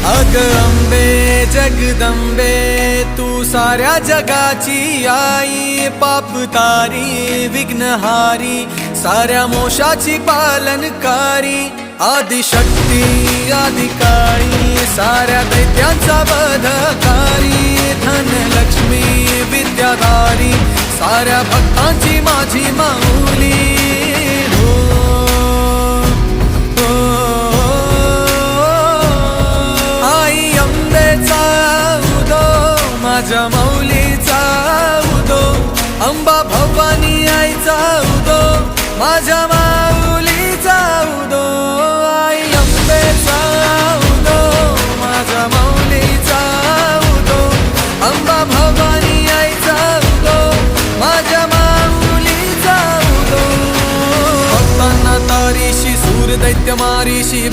अग अंबे जगदंबे तू साऱ्या जगाची आई, पाप तारी विघ्नहारी साऱ्या मोशाची पालनकारी, आदिशक्ती आदिकाळी साऱ्या दैत्यांचा वधकारी, धनलक्ष्मी विद्याधारी साऱ्या भक्तांची माझी माऊली। माझ्या माऊलीचा उदो, अंबा भवानी आईचा उदो, माझ्या माऊलीचा उदो, आई अंबेचा उदो, माझ्या माऊलीचा उदो, अंबा भवानी आईचा उदो, माझ्या माऊलीचा उदो। भक्तांना तारीशी सूर दैत्य मारीशी